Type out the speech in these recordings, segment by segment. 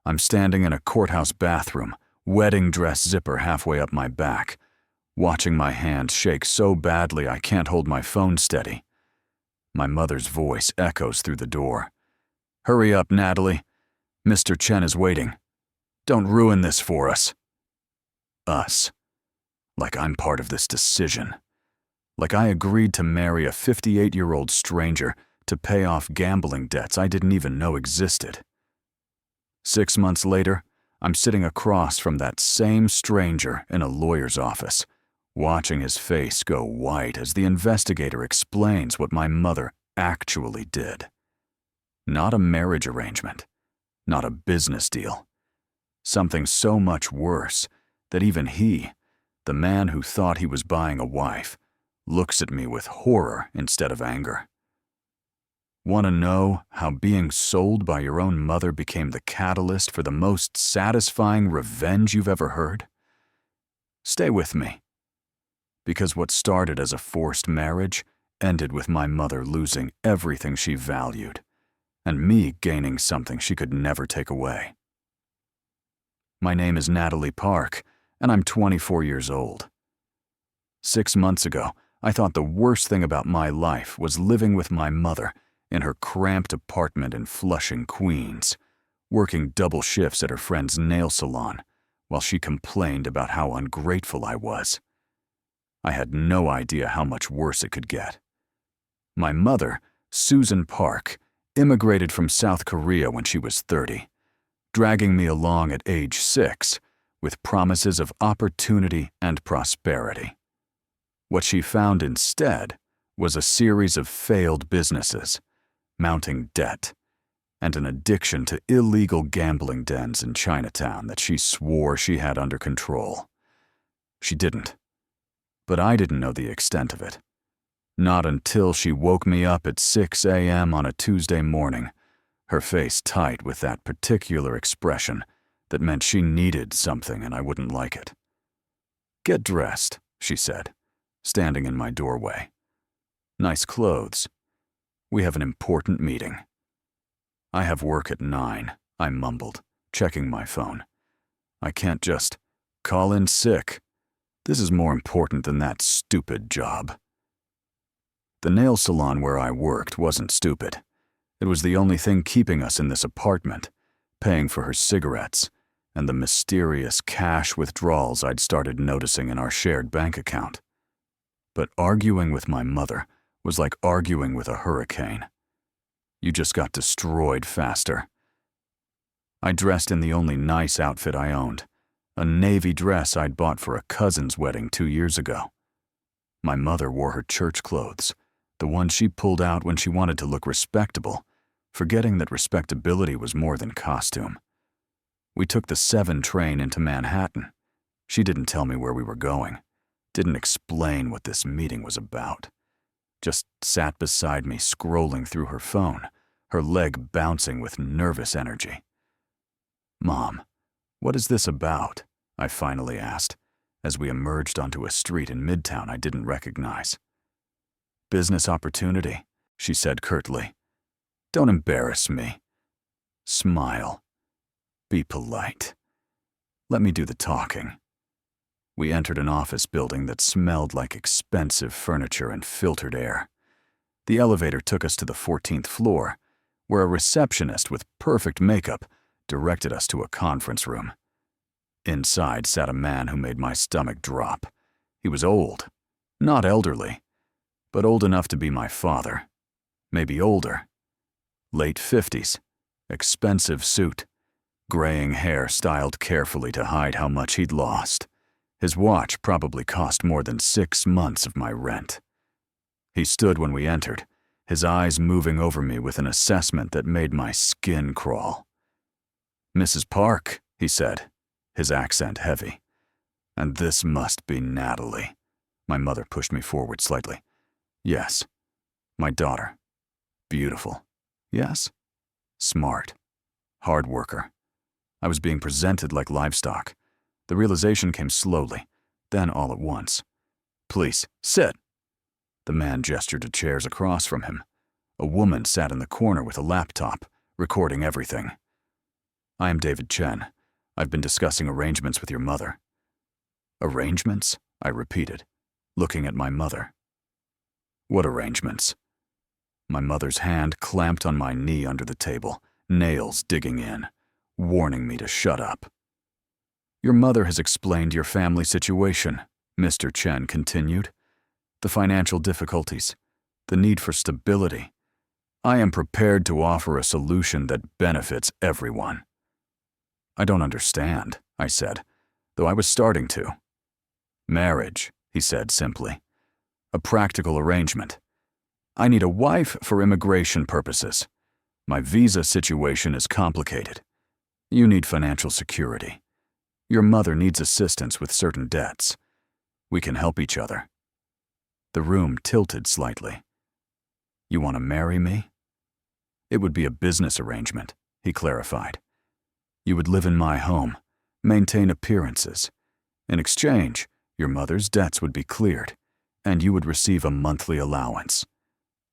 I'm standing in a courthouse bathroom, wedding dress zipper halfway up my back, watching my hand shake so badly I can't hold my phone steady. My mother's voice echoes through the door. "Hurry up, Natalie. Mr. Chen is waiting. Don't ruin this for us." Us. Like I'm part of this decision. Like I agreed to marry a 58-year-old stranger to pay off gambling debts I didn't even know existed. 6 months later, I'm sitting across from that same stranger in a lawyer's office, watching his face go white as the investigator explains what my mother actually did. Not a marriage arrangement, not a business deal. Something so much worse that even he, the man who thought he was buying a wife, looks at me with horror instead of anger. Want to know how being sold by your own mother became the catalyst for the most satisfying revenge you've ever heard? Stay with me. Because what started as a forced marriage ended with my mother losing everything she valued, and me gaining something she could never take away. My name is Natalie Park, and I'm 24 years old. 6 months ago, I thought the worst thing about my life was living with my mother in her cramped apartment in Flushing, Queens, working double shifts at her friend's nail salon while she complained about how ungrateful I was. I had no idea how much worse it could get. My mother, Susan Park, immigrated from South Korea when she was 30, dragging me along at age 6 with promises of opportunity and prosperity. What she found instead was a series of failed businesses, mounting debt, and an addiction to illegal gambling dens in Chinatown that she swore she had under control. She didn't. But I didn't know the extent of it. Not until she woke me up at 6 a.m. on a Tuesday morning, her face tight with that particular expression that meant she needed something and I wouldn't like it. "Get dressed," she said, standing in my doorway. "Nice clothes. We have an important meeting." "I have work at 9, I mumbled, checking my phone. "I can't just call in sick. This is more important than that stupid job." The nail salon where I worked wasn't stupid. It was the only thing keeping us in this apartment, paying for her cigarettes, and the mysterious cash withdrawals I'd started noticing in our shared bank account. But arguing with my mother was like arguing with a hurricane. You just got destroyed faster. I dressed in the only nice outfit I owned, a navy dress I'd bought for a cousin's wedding 2 years ago. My mother wore her church clothes, the ones she pulled out when she wanted to look respectable, forgetting that respectability was more than costume. We took the 7 train into Manhattan. She didn't tell me where we were going, didn't explain what this meeting was about. Just sat beside me scrolling through her phone, her leg bouncing with nervous energy. "Mom, what is this about?" I finally asked, as we emerged onto a street in Midtown I didn't recognize. "Business opportunity," she said curtly. "Don't embarrass me. Smile. Be polite. Let me do the talking." We entered an office building that smelled like expensive furniture and filtered air. The elevator took us to the 14th floor, where a receptionist with perfect makeup directed us to a conference room. Inside sat a man who made my stomach drop. He was old, not elderly, but old enough to be my father, maybe older. Late 50s, expensive suit, graying hair styled carefully to hide how much he'd lost. His watch probably cost more than 6 months of my rent. He stood when we entered, his eyes moving over me with an assessment that made my skin crawl. "Mrs. Park," he said, his accent heavy. "And this must be Natalie." My mother pushed me forward slightly. "Yes. My daughter. Beautiful. Yes. Smart. Hard worker." I was being presented like livestock. The realization came slowly, then all at once. "Please, sit." The man gestured to chairs across from him. A woman sat in the corner with a laptop, recording everything. I am David Chen. I've been discussing arrangements with your mother. Arrangements? I repeated, looking at my mother. What arrangements? My mother's hand clamped on my knee under the table, nails digging in, warning me to shut up. Your mother has explained your family situation, Mr. Chen continued. The financial difficulties, the need for stability. I am prepared to offer a solution that benefits everyone. I don't understand, I said, though I was starting to. Marriage, he said simply. A practical arrangement. I need a wife for immigration purposes. My visa situation is complicated. You need financial security. Your mother needs assistance with certain debts. We can help each other. The room tilted slightly. You want to marry me? It would be a business arrangement, he clarified. You would live in my home, maintain appearances. In exchange, your mother's debts would be cleared, and you would receive a monthly allowance.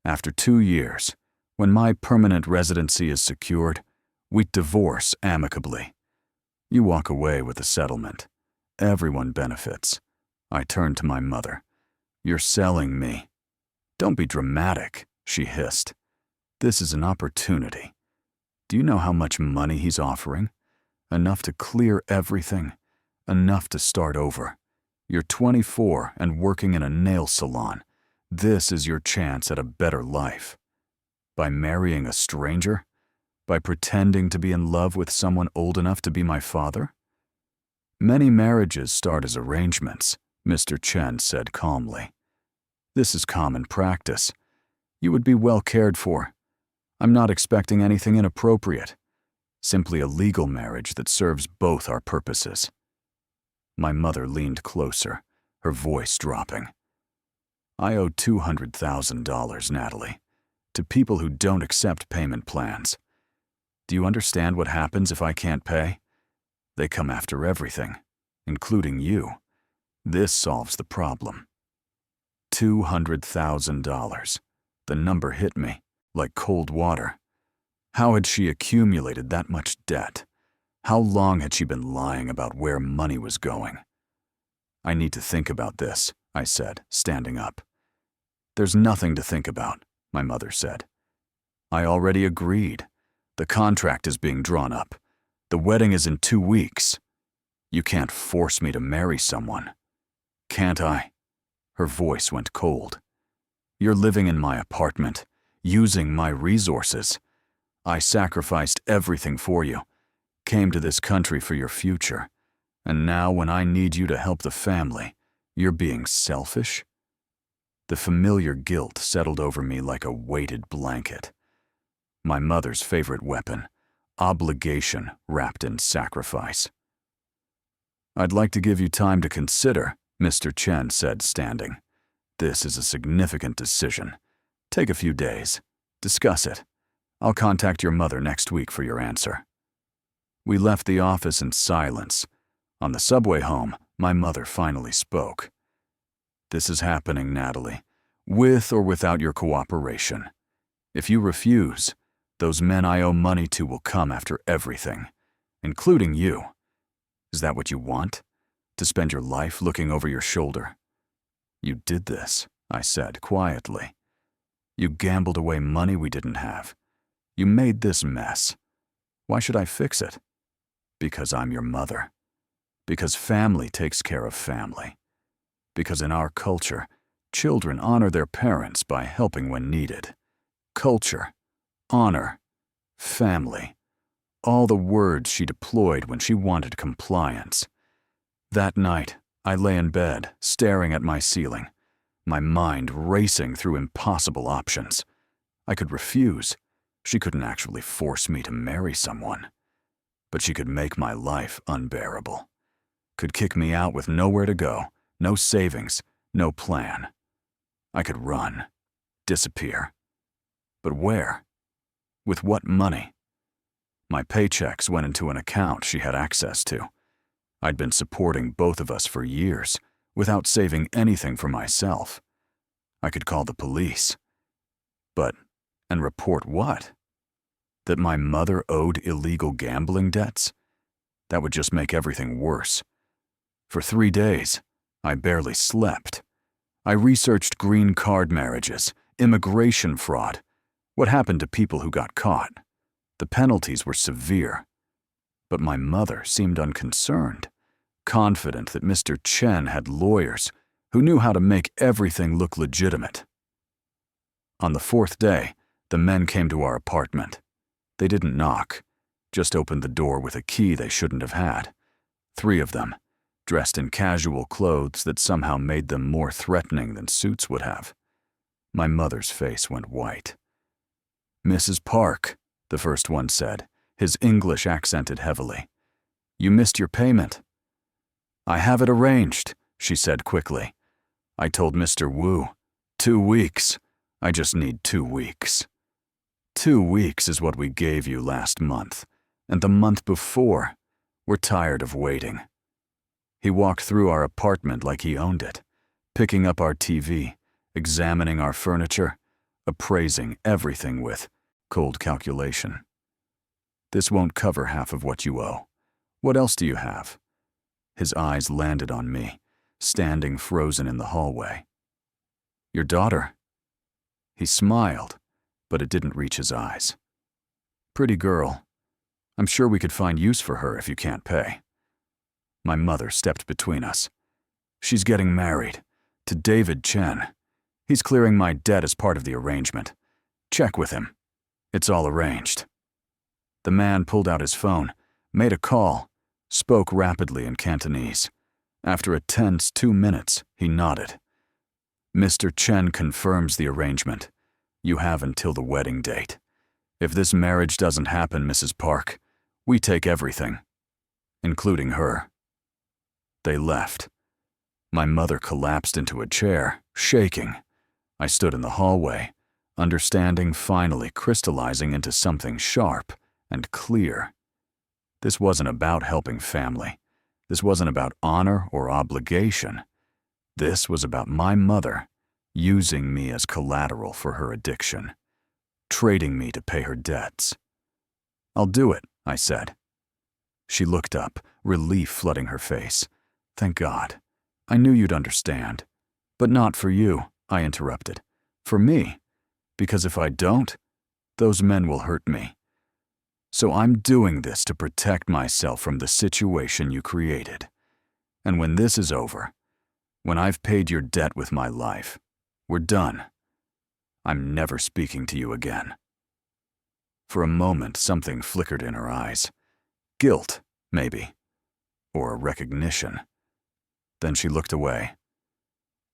After 2 years, when my permanent residency is secured, we divorce amicably. You walk away with a settlement. Everyone benefits. I turned to my mother. You're selling me. Don't be dramatic, she hissed. This is an opportunity. Do you know how much money he's offering? Enough to clear everything. Enough to start over. You're 24 and working in a nail salon. This is your chance at a better life. By marrying a stranger? By pretending to be in love with someone old enough to be my father? Many marriages start as arrangements, Mr. Chen said calmly. This is common practice. You would be well cared for. I'm not expecting anything inappropriate. Simply a legal marriage that serves both our purposes. My mother leaned closer, her voice dropping. I owe $200,000, Natalie, to people who don't accept payment plans. Do you understand what happens if I can't pay? They come after everything, including you. This solves the problem. $200,000. The number hit me like cold water. How had she accumulated that much debt? How long had she been lying about where money was going? I need to think about this, I said, standing up. There's nothing to think about, my mother said. I already agreed. The contract is being drawn up. The wedding is in 2 weeks. You can't force me to marry someone. Can't I? Her voice went cold. You're living in my apartment, using my resources. I sacrificed everything for you, came to this country for your future, and now when I need you to help the family, you're being selfish? The familiar guilt settled over me like a weighted blanket. My mother's favorite weapon, obligation wrapped in sacrifice. I'd like to give you time to consider, Mr. Chen said, standing. This is a significant decision. Take a few days. Discuss it. I'll contact your mother next week for your answer. We left the office in silence. On the subway home, my mother finally spoke. This is happening, Natalie, with or without your cooperation. If you refuse, those men I owe money to will come after everything, including you. Is that what you want? To spend your life looking over your shoulder? You did this, I said quietly. You gambled away money we didn't have. You made this mess. Why should I fix it? Because I'm your mother. Because family takes care of family. Because in our culture, children honor their parents by helping when needed. Culture, honor, family. All the words she deployed when she wanted compliance. That night, I lay in bed, staring at my ceiling, my mind racing through impossible options. I could refuse. She couldn't actually force me to marry someone. But she could make my life unbearable. Could kick me out with nowhere to go, no savings, no plan. I could run, disappear. But where? With what money? My paychecks went into an account she had access to. I'd been supporting both of us for years, without saving anything for myself. I could call the police. And report what? That my mother owed illegal gambling debts? That would just make everything worse. For 3 days, I barely slept. I researched green card marriages, immigration fraud, what happened to people who got caught. The penalties were severe. But my mother seemed unconcerned, confident that Mr. Chen had lawyers who knew how to make everything look legitimate. On the 4th day, the men came to our apartment. They didn't knock, just opened the door with a key they shouldn't have had. 3 of them, dressed in casual clothes that somehow made them more threatening than suits would have. My mother's face went white. "Mrs. Park," the first one said, his English accented heavily. "You missed your payment." "I have it arranged," she said quickly. I told Mr. Wu, 2 weeks. I just need 2 weeks. 2 weeks is what we gave you last month, and the month before. We're tired of waiting." He walked through our apartment like he owned it, picking up our TV, examining our furniture, appraising everything with cold calculation. "This won't cover half of what you owe. What else do you have?" His eyes landed on me, standing frozen in the hallway. "Your daughter." He smiled, but it didn't reach his eyes. "Pretty girl. I'm sure we could find use for her if you can't pay." My mother stepped between us. "She's getting married, to David Chen. He's clearing my debt as part of the arrangement. Check with him. It's all arranged." The man pulled out his phone, made a call, spoke rapidly in Cantonese. After a tense 2 minutes, he nodded. "Mr. Chen confirms the arrangement. You have until the wedding date. If this marriage doesn't happen, Mrs. Park, we take everything, including her." They left. My mother collapsed into a chair, shaking. I stood in the hallway, understanding finally crystallizing into something sharp and clear. This wasn't about helping family. This wasn't about honor or obligation. This was about my mother using me as collateral for her addiction, trading me to pay her debts. "I'll do it," I said. She looked up, relief flooding her face. "Thank God. I knew you'd understand. But not for you," I interrupted. "For me. Because if I don't, those men will hurt me. So I'm doing this to protect myself from the situation you created. And when this is over, when I've paid your debt with my life, we're done. I'm never speaking to you again." For a moment, something flickered in her eyes. Guilt, maybe. Or a recognition. Then she looked away.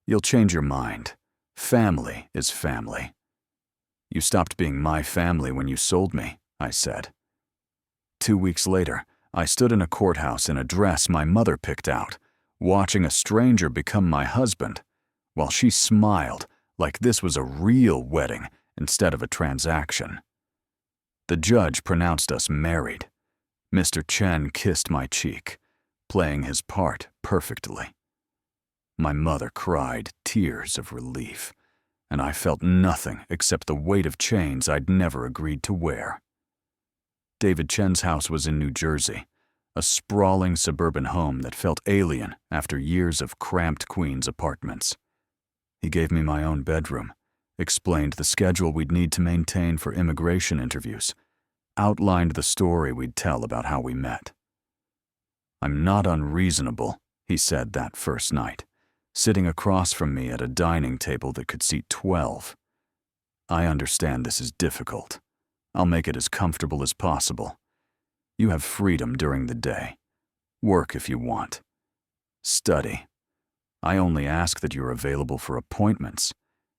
"You'll change your mind. Family is family." "You stopped being my family when you sold me," I said. 2 weeks later, I stood in a courthouse in a dress my mother picked out, watching a stranger become my husband, while she smiled like this was a real wedding instead of a transaction. The judge pronounced us married. Mr. Chen kissed my cheek, playing his part perfectly. My mother cried tears of relief, and I felt nothing except the weight of chains I'd never agreed to wear. David Chen's house was in New Jersey, a sprawling suburban home that felt alien after years of cramped Queens apartments. He gave me my own bedroom, explained the schedule we'd need to maintain for immigration interviews, outlined the story we'd tell about how we met. "I'm not unreasonable," he said that first night, sitting across from me at a dining table that could seat 12. "I understand this is difficult. I'll make it as comfortable as possible. You have freedom during the day. Work if you want. Study. I only ask that you're available for appointments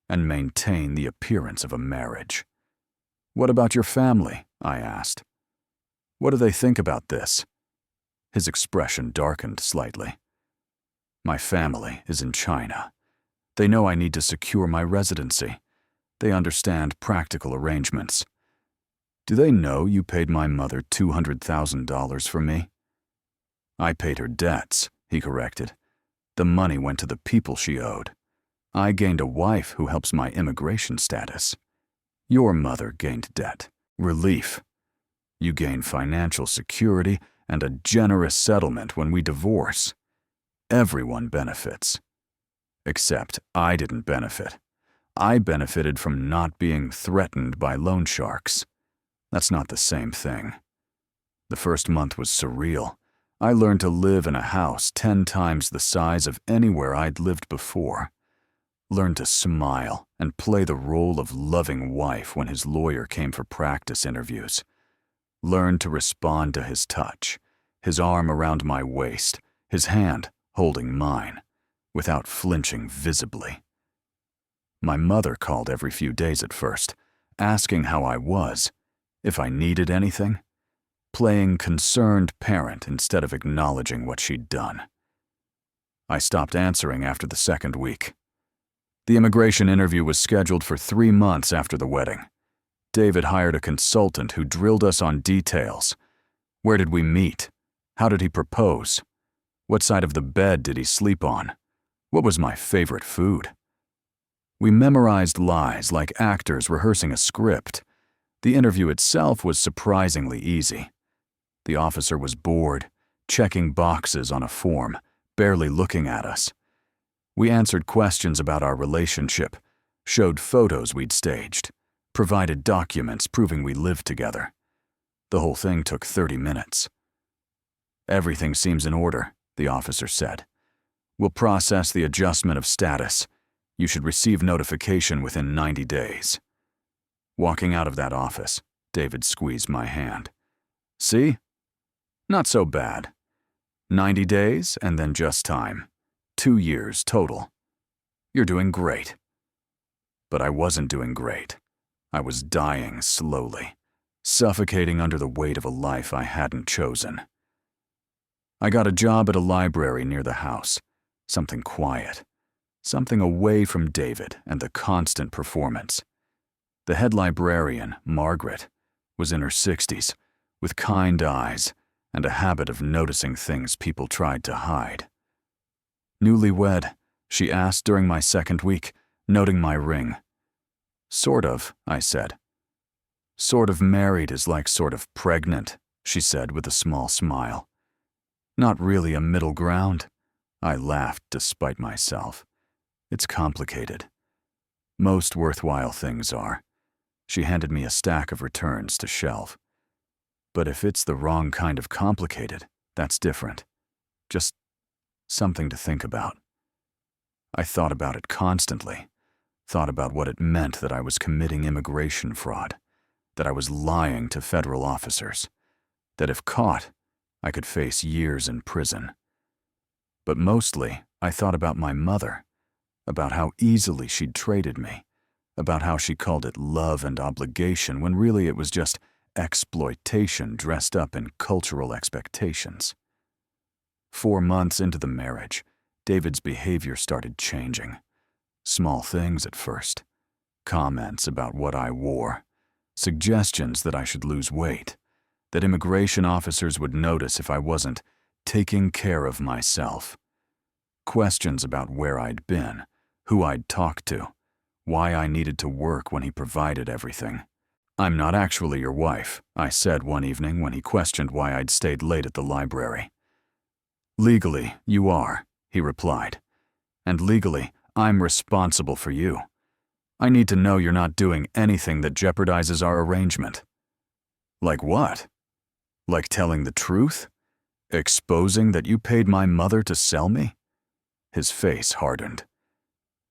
and maintain the appearance of a marriage." "What about your family?" I asked. "What do they think about this?" His expression darkened slightly. "My family is in China. They know I need to secure my residency. They understand practical arrangements. Do they know you paid my mother $200,000 for me?" "I paid her debts," he corrected. "The money went to the people she owed. I gained a wife who helps my immigration status. Your mother gained debt, relief, You gain financial security and a generous settlement when we divorce. Everyone benefits. Except I didn't benefit. I benefited from not being threatened by loan sharks. That's not the same thing. The first month was surreal. I learned to live in a house 10 times the size of anywhere I'd lived before. Learned to smile and play the role of loving wife when his lawyer came for practice interviews. Learned to respond to his touch, his arm around my waist, his hand holding mine, without flinching visibly. My mother called every few days at first, asking how I was, if I needed anything, playing concerned parent instead of acknowledging what she'd done. I stopped answering after the second week. The immigration interview was scheduled for 3 months after the wedding. David hired a consultant who drilled us on details. Where did we meet? How did he propose? What side of the bed did he sleep on? What was my favorite food? We memorized lies like actors rehearsing a script. The interview itself was surprisingly easy. The officer was bored, checking boxes on a form, barely looking at us. We answered questions about our relationship, showed photos we'd staged, provided documents proving we lived together. The whole thing took 30 minutes. "Everything seems in order," the officer said. "We'll process the adjustment of status. You should receive notification within 90 days. Walking out of that office, David squeezed my hand. "See? Not so bad. 90 days and then just time. 2 years total. You're doing great." But I wasn't doing great. I was dying slowly, suffocating under the weight of a life I hadn't chosen. I got a job at a library near the house, something quiet, something away from David and the constant performance. The head librarian, Margaret, was in her 60s, with kind eyes and a habit of noticing things people tried to hide. "Newlywed?" she asked during my second week, noting my ring. "Sort of," I said. "Sort of married is like sort of pregnant," she said with a small smile. "Not really a middle ground." I laughed despite myself. "It's complicated. Most worthwhile things are." She handed me a stack of returns to shelve. "But if it's the wrong kind of complicated, that's different. Just something to think about." I thought about it constantly. Thought about what it meant that I was committing immigration fraud, that I was lying to federal officers, that if caught, I could face years in prison. But mostly, I thought about my mother, about how easily she'd traded me, about how she called it love and obligation when really it was just exploitation dressed up in cultural expectations. 4 months into the marriage, David's behavior started changing. Small things at first. Comments about what I wore. Suggestions that I should lose weight. That immigration officers would notice if I wasn't taking care of myself. Questions about where I'd been, who I'd talked to, why I needed to work when he provided everything. "I'm not actually your wife," I said one evening when he questioned why I'd stayed late at the library. "Legally, you are," he replied. "And legally, I'm responsible for you. I need to know you're not doing anything that jeopardizes our arrangement." "Like what? Like telling the truth? Exposing that you paid my mother to sell me?" His face hardened.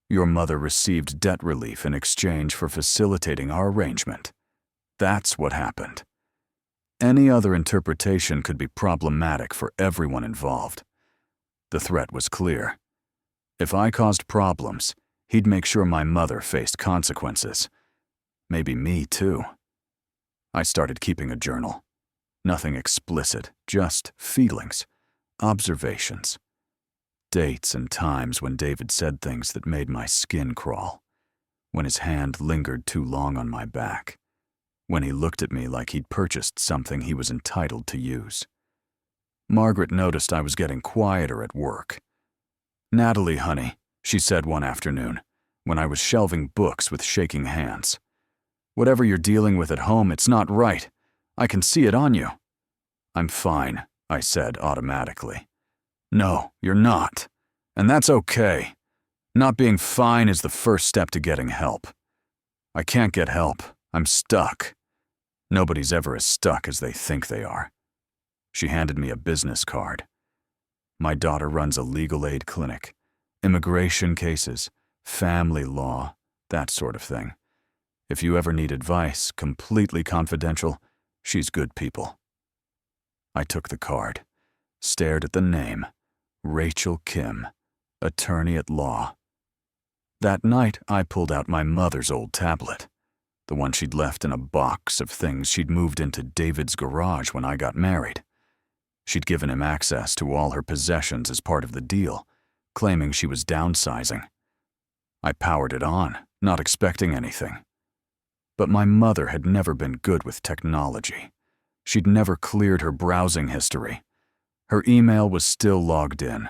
"Your mother received debt relief in exchange for facilitating our arrangement. That's what happened. Any other interpretation could be problematic for everyone involved." The threat was clear. If I caused problems, he'd make sure my mother faced consequences. Maybe me too. I started keeping a journal. Nothing explicit, just feelings, observations. Dates and times when David said things that made my skin crawl. When his hand lingered too long on my back. When he looked at me like he'd purchased something he was entitled to use. Margaret noticed I was getting quieter at work. "Natalie, honey," she said one afternoon, when I was shelving books with shaking hands. "Whatever you're dealing with at home, it's not right. I can see it on you." "I'm fine," I said automatically. "No, you're not. And that's okay. Not being fine is the first step to getting help." "I can't get help. I'm stuck." "Nobody's ever as stuck as they think they are." She handed me a business card. "My daughter runs a legal aid clinic. Immigration cases, family law, that sort of thing. If you ever need advice, completely confidential, she's good people." I took the card, stared at the name, Rachel Kim, attorney at law. That night, I pulled out my mother's old tablet, the one she'd left in a box of things she'd moved into David's garage when I got married. She'd given him access to all her possessions as part of the deal, claiming she was downsizing. I powered it on, not expecting anything. But my mother had never been good with technology. She'd never cleared her browsing history. Her email was still logged in.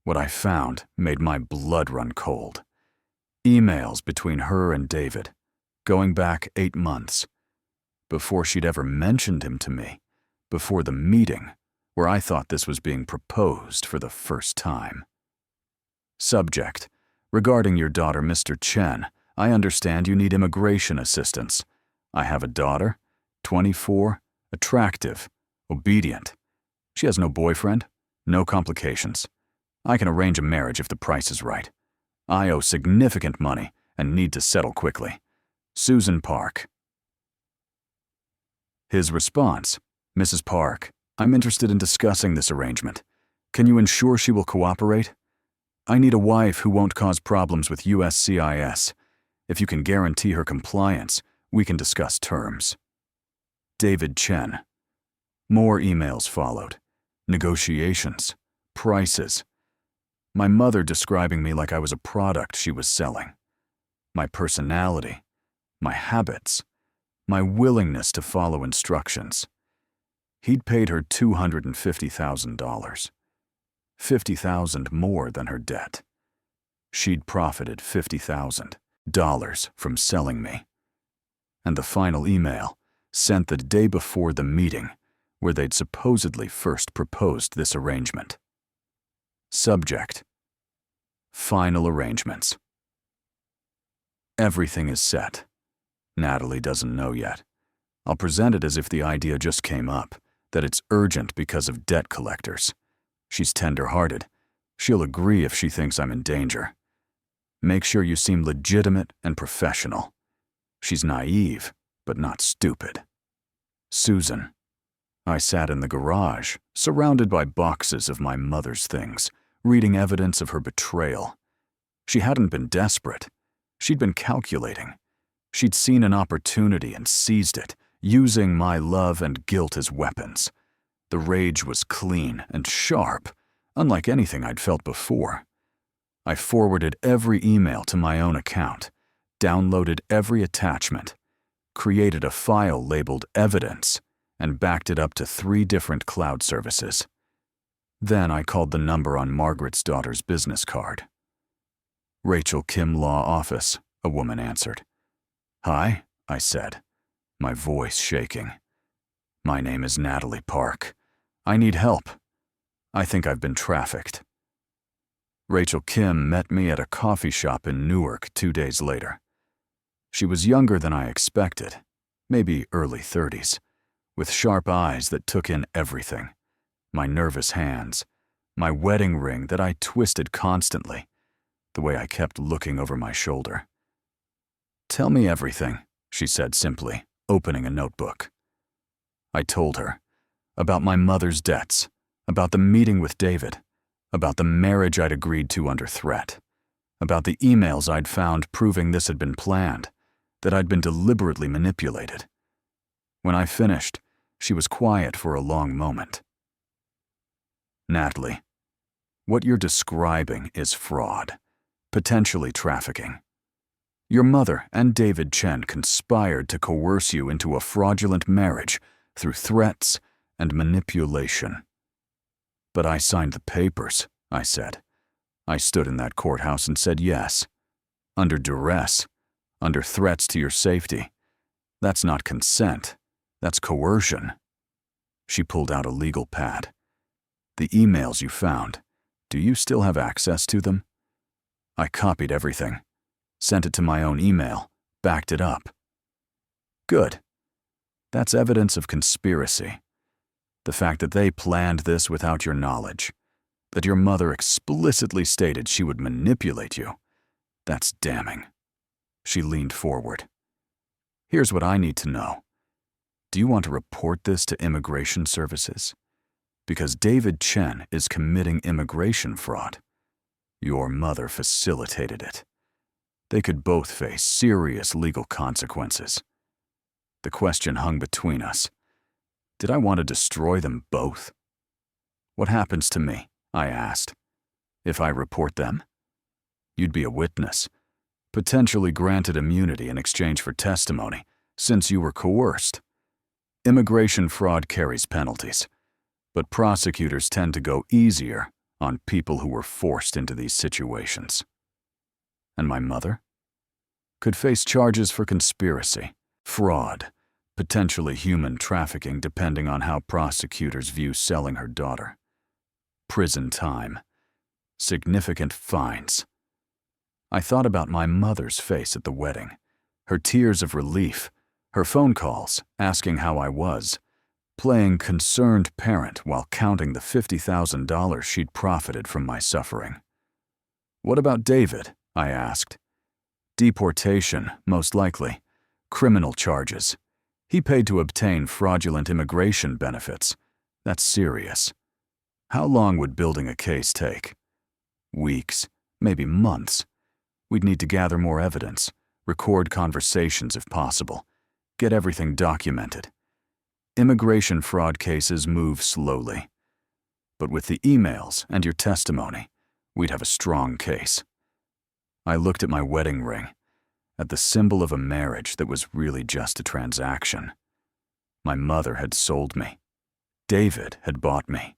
What I found made my blood run cold. Emails between her and David, going back 8 months, before she'd ever mentioned him to me, before the meeting, where I thought this was being proposed for the first time. Subject: regarding your daughter, Mr. Chen, I understand you need immigration assistance. I have a daughter, 24, attractive, obedient. She has no boyfriend, no complications. I can arrange a marriage if the price is right. I owe significant money and need to settle quickly. Susan Park." His response: "Mrs. Park, I'm interested in discussing this arrangement. Can you ensure she will cooperate? I need a wife who won't cause problems with USCIS. If you can guarantee her compliance, we can discuss terms." David Chen. More emails followed. Negotiations. Prices. My mother describing me like I was a product she was selling. My personality. My habits. My willingness to follow instructions. He'd paid her $250,000. $50,000 more than her debt. She'd profited $50,000 from selling me. And the final email, sent the day before the meeting, where they'd supposedly first proposed this arrangement. Subject: final arrangements. Everything is set. Natalie doesn't know yet. I'll present it as if the idea just came up, that it's urgent because of debt collectors. She's tender-hearted. She'll agree if she thinks I'm in danger. Make sure you seem legitimate and professional. She's naive, but not stupid. Susan. I sat in the garage, surrounded by boxes of my mother's things, reading evidence of her betrayal. She hadn't been desperate. She'd been calculating. She'd seen an opportunity and seized it, using my love and guilt as weapons. The rage was clean and sharp, unlike anything I'd felt before. I forwarded every email to my own account, downloaded every attachment, created a file labeled evidence, and backed it up to 3 different cloud services. Then I called the number on Margaret's daughter's business card. "Rachel Kim Law Office," a woman answered. "Hi," I said, my voice shaking. "My name is Natalie Park. I need help. I think I've been trafficked." Rachel Kim met me at a coffee shop in Newark 2 days later. She was younger than I expected, maybe early 30s, with sharp eyes that took in everything. My nervous hands, my wedding ring that I twisted constantly, the way I kept looking over my shoulder. "Tell me everything," she said simply, opening a notebook. I told her about my mother's debts, about the meeting with David, about the marriage I'd agreed to under threat, about the emails I'd found proving this had been planned, that I'd been deliberately manipulated. When I finished, she was quiet for a long moment. "Natalie, what you're describing is fraud, potentially trafficking. Your mother and David Chen conspired to coerce you into a fraudulent marriage through threats and manipulation." "But I signed the papers," I said. "I stood in that courthouse and said yes. Under duress, under threats to your safety. That's not consent. That's coercion. She pulled out a legal pad. The emails you found, do you still have access to them? I copied everything, sent it to my own email, backed it up. Good. That's evidence of conspiracy. The fact that they planned this without your knowledge, that your mother explicitly stated she would manipulate you, that's damning. She leaned forward. Here's what I need to know. Do you want to report this to immigration services? Because David Chen is committing immigration fraud. Your mother facilitated it. They could both face serious legal consequences. The question hung between us. Did I want to destroy them both? What happens to me, I asked, if I report them? You'd be a witness, potentially granted immunity in exchange for testimony, since you were coerced. Immigration fraud carries penalties, but prosecutors tend to go easier on people who were forced into these situations. And my mother? Could face charges for conspiracy, fraud, potentially human trafficking depending on how prosecutors view selling her daughter. Prison time. Significant fines. I thought about my mother's face at the wedding, her tears of relief, her phone calls asking how I was, playing concerned parent while counting the $50,000 she'd profited from my suffering. What about David? I asked. Deportation, most likely. Criminal charges. He paid to obtain fraudulent immigration benefits. That's serious. How long would building a case take? Weeks, maybe months. We'd need to gather more evidence, record conversations if possible, get everything documented. Immigration fraud cases move slowly. But with the emails and your testimony, we'd have a strong case. I looked at my wedding ring, at the symbol of a marriage that was really just a transaction. My mother had sold me. David had bought me.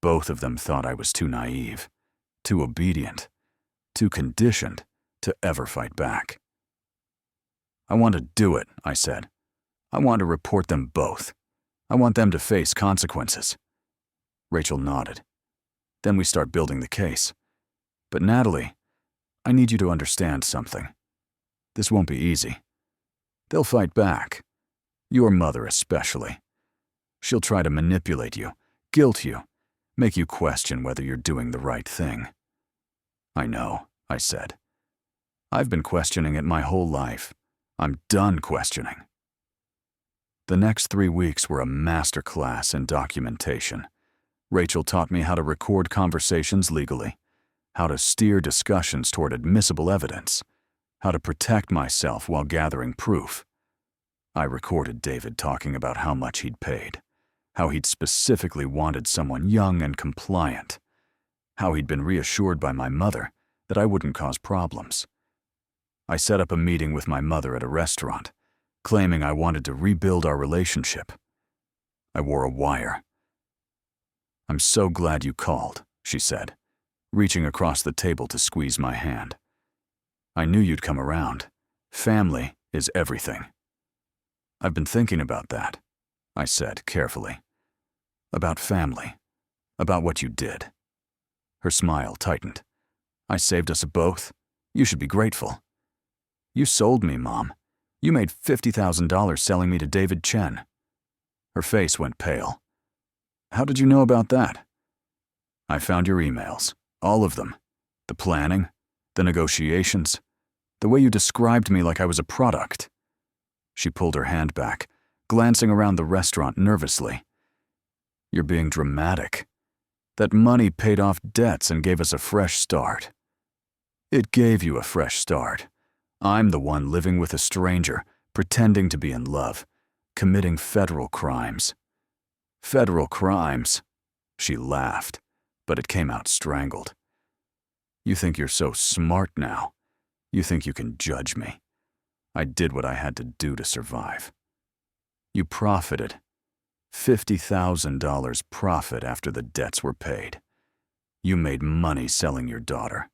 Both of them thought I was too naive, too obedient, too conditioned to ever fight back. I want to do it, I said. I want to report them both. I want them to face consequences. Rachel nodded. Then we start building the case. But Natalie, I need you to understand something. This won't be easy. They'll fight back. Your mother especially. She'll try to manipulate you, guilt you, make you question whether you're doing the right thing. I know, I said. I've been questioning it my whole life. I'm done questioning. The next 3 weeks were a master class in documentation. Rachel taught me how to record conversations legally, how to steer discussions toward admissible evidence, how to protect myself while gathering proof. I recorded David talking about how much he'd paid, how he'd specifically wanted someone young and compliant, how he'd been reassured by my mother that I wouldn't cause problems. I set up a meeting with my mother at a restaurant, claiming I wanted to rebuild our relationship. I wore a wire. "I'm so glad you called," she said, reaching across the table to squeeze my hand. "I knew you'd come around. Family is everything." "I've been thinking about that," I said carefully. "About family. About what you did." Her smile tightened. "I saved us both. You should be grateful." "You sold me, Mom. You made $50,000 selling me to David Chen." Her face went pale. "How did you know about that?" "I found your emails. All of them. The planning, the negotiations, the way you described me like I was a product." She pulled her hand back, glancing around the restaurant nervously. "You're being dramatic. That money paid off debts and gave us a fresh start." "It gave you a fresh start. I'm the one living with a stranger, pretending to be in love, committing federal crimes." "Federal crimes?" She laughed, but it came out strangled. "You think you're so smart now. You think you can judge me. I did what I had to do to survive. You profited. $50,000 profit after the debts were paid. You made money selling your daughter."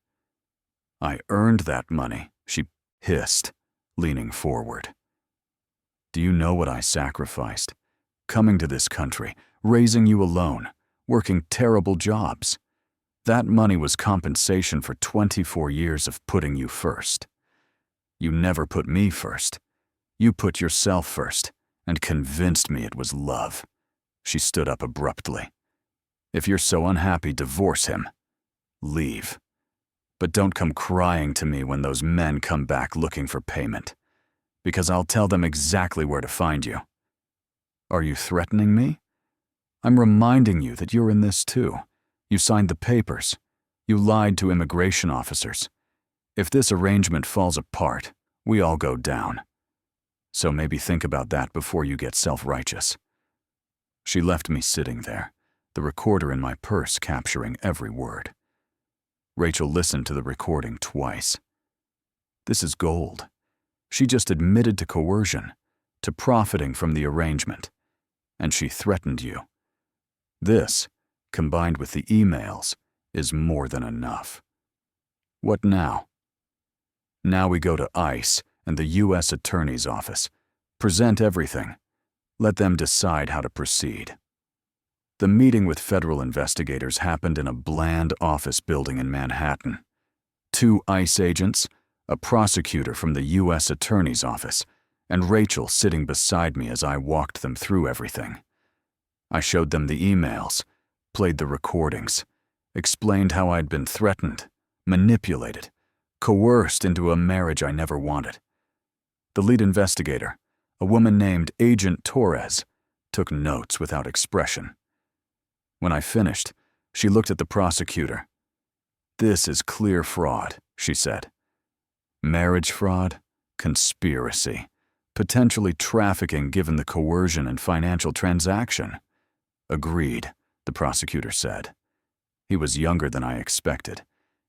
"I earned that money," she hissed, leaning forward. Do you know what I sacrificed? Coming to this country, raising you alone, working terrible jobs. That money was compensation for 24 years of putting you first. You never put me first. You put yourself first and convinced me it was love. She stood up abruptly. If you're so unhappy, divorce him. Leave. But don't come crying to me when those men come back looking for payment, because I'll tell them exactly where to find you. Are you threatening me? I'm reminding you that you're in this too. You signed the papers. You lied to immigration officers. If this arrangement falls apart, we all go down. So maybe think about that before you get self-righteous. She left me sitting there, the recorder in my purse capturing every word. Rachel listened to the recording twice. This is gold. She just admitted to coercion, to profiting from the arrangement, and she threatened you. This, combined with the emails, is more than enough. What now? Now we go to ICE and the U.S. Attorney's Office. Present everything. Let them decide how to proceed. The meeting with federal investigators happened in a bland office building in Manhattan. 2 ICE agents, a prosecutor from the U.S. Attorney's Office, and Rachel sitting beside me as I walked them through everything. I showed them the emails, played the recordings, explained how I'd been threatened, manipulated, coerced into a marriage I never wanted. The lead investigator, a woman named Agent Torres, took notes without expression. When I finished, she looked at the prosecutor. "This is clear fraud," she said. "Marriage fraud, conspiracy, potentially trafficking given the coercion and financial transaction." "Agreed," the prosecutor said. He was younger than I expected,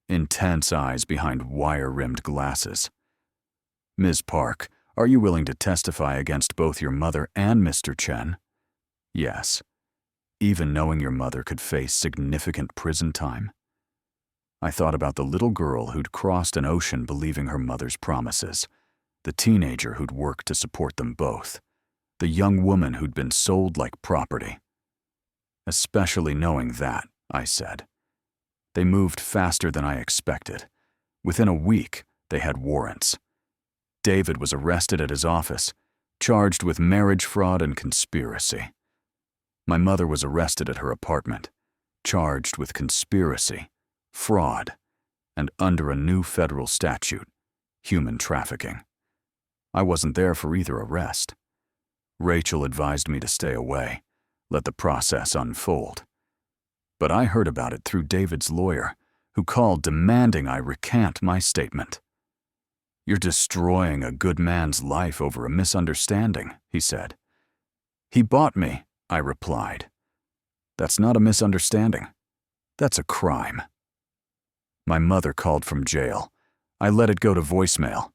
intense eyes behind wire-rimmed glasses. "Ms. Park, are you willing to testify against both your mother and Mr. Chen?" "Yes." "Even knowing your mother could face significant prison time?" I thought about the little girl who'd crossed an ocean believing her mother's promises, the teenager who'd worked to support them both, the young woman who'd been sold like property. "Especially knowing that," I said. They moved faster than I expected. Within a week, they had warrants. David was arrested at his office, charged with marriage fraud and conspiracy. My mother was arrested at her apartment, charged with conspiracy, fraud, and under a new federal statute, human trafficking. I wasn't there for either arrest. Rachel advised me to stay away, let the process unfold. But I heard about it through David's lawyer, who called demanding I recant my statement. "You're destroying a good man's life over a misunderstanding," he said. "He bought me," I replied. "That's not a misunderstanding. That's a crime." My mother called from jail. I let it go to voicemail.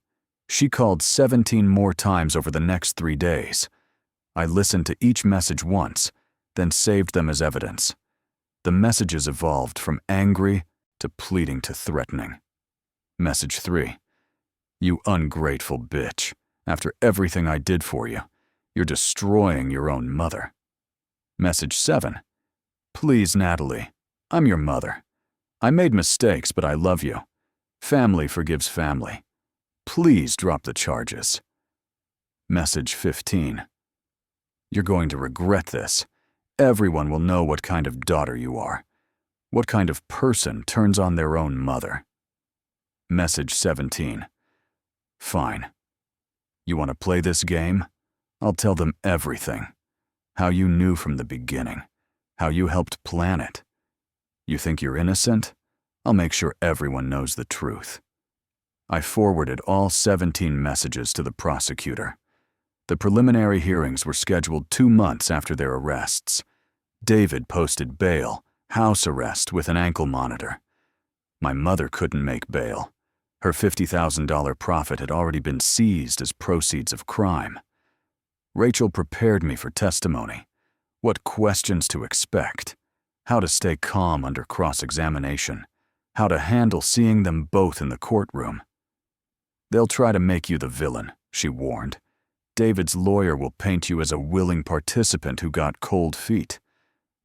She called 17 more times over the next 3 days. I listened to each message once, then saved them as evidence. The messages evolved from angry to pleading to threatening. Message 3. "You ungrateful bitch. After everything I did for you, you're destroying your own mother." Message 7. "Please, Natalie, I'm your mother. I made mistakes, but I love you. Family forgives family. Please drop the charges." Message 15. "You're going to regret this. Everyone will know what kind of daughter you are. What kind of person turns on their own mother." Message 17. "Fine. You want to play this game? I'll tell them everything. How you knew from the beginning. How you helped plan it. You think you're innocent? I'll make sure everyone knows the truth." I forwarded all 17 messages to the prosecutor. The preliminary hearings were scheduled 2 months after their arrests. David posted bail, house arrest with an ankle monitor. My mother couldn't make bail. Her $50,000 profit had already been seized as proceeds of crime. Rachel prepared me for testimony, what questions to expect, how to stay calm under cross-examination, how to handle seeing them both in the courtroom. "They'll try to make you the villain," she warned. David's lawyer will paint you as a willing participant who got cold feet.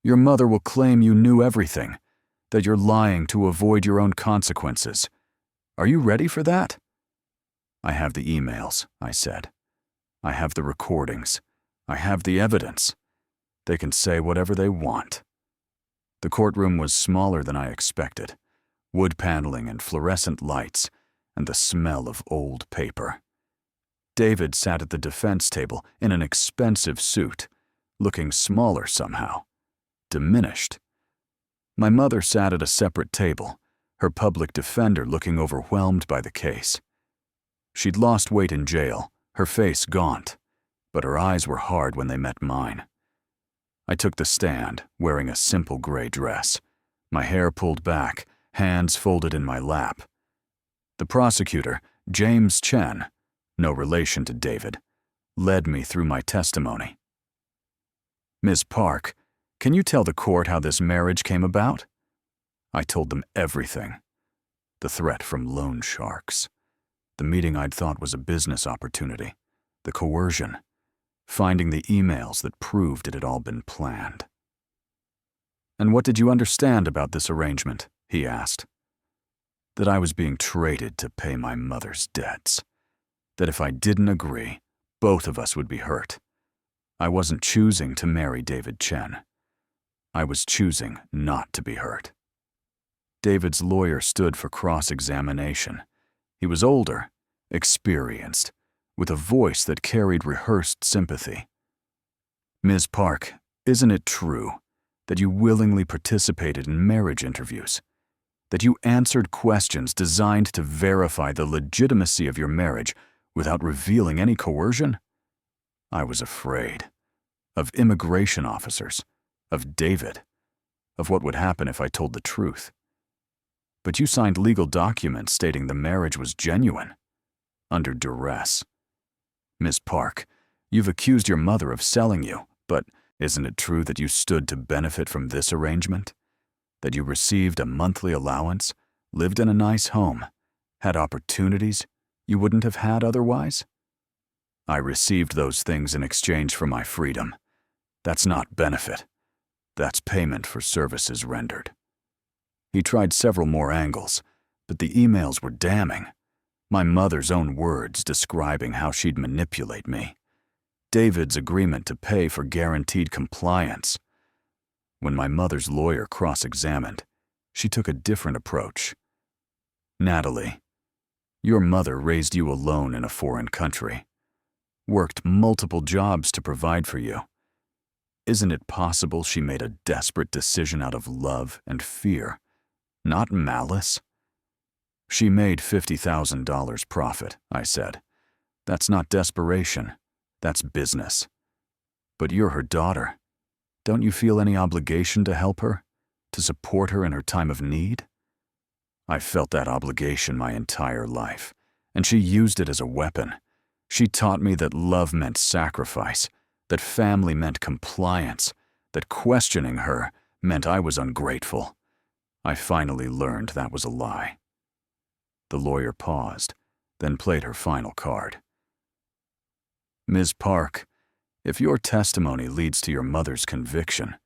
Your mother will claim you knew everything, that you're lying to avoid your own consequences. Are you ready for that?" "I have the emails," I said. "I have the recordings. I have the evidence. They can say whatever they want." The courtroom was smaller than I expected. Wood paneling and fluorescent lights, and the smell of old paper. David sat at the defense table in an expensive suit, looking smaller somehow, diminished. My mother sat at a separate table, her public defender looking overwhelmed by the case. She'd lost weight in jail, her face gaunt, but her eyes were hard when they met mine. I took the stand, wearing a simple gray dress, my hair pulled back, hands folded in my lap. The prosecutor, James Chen, no relation to David, led me through my testimony. "Ms. Park, can you tell the court how this marriage came about?" I told them everything. The threat from loan sharks, the meeting I'd thought was a business opportunity, the coercion, finding the emails that proved it had all been planned. "And what did you understand about this arrangement?" he asked. "That I was being traded to pay my mother's debts. That if I didn't agree, both of us would be hurt. I wasn't choosing to marry David Chen. I was choosing not to be hurt." David's lawyer stood for cross-examination. He was older, experienced, with a voice that carried rehearsed sympathy. "Ms. Park, isn't it true that you willingly participated in marriage interviews? That you answered questions designed to verify the legitimacy of your marriage without revealing any coercion?" I was afraid. Of immigration officers, of David, of what would happen if I told the truth. "But you signed legal documents stating the marriage was genuine, under duress. Ms. Park, you've accused your mother of selling you, but isn't it true that you stood to benefit from this arrangement? That you received a monthly allowance, lived in a nice home, had opportunities you wouldn't have had otherwise?" "I received those things in exchange for my freedom. That's not benefit. That's payment for services rendered." He tried several more angles, but the emails were damning. My mother's own words describing how she'd manipulate me. David's agreement to pay for guaranteed compliance. When my mother's lawyer cross-examined, she took a different approach. "Natalie, your mother raised you alone in a foreign country, worked multiple jobs to provide for you. Isn't it possible she made a desperate decision out of love and fear, not malice?" "She made $50,000 profit," I said. "That's not desperation. That's business. But you're her daughter. Don't you feel any obligation to help her, to support her in her time of need?" I felt that obligation my entire life, and she used it as a weapon. She taught me that love meant sacrifice, that family meant compliance, that questioning her meant I was ungrateful. I finally learned that was a lie. The lawyer paused, then played her final card. "Ms. Park, if your testimony leads to your mother's conviction,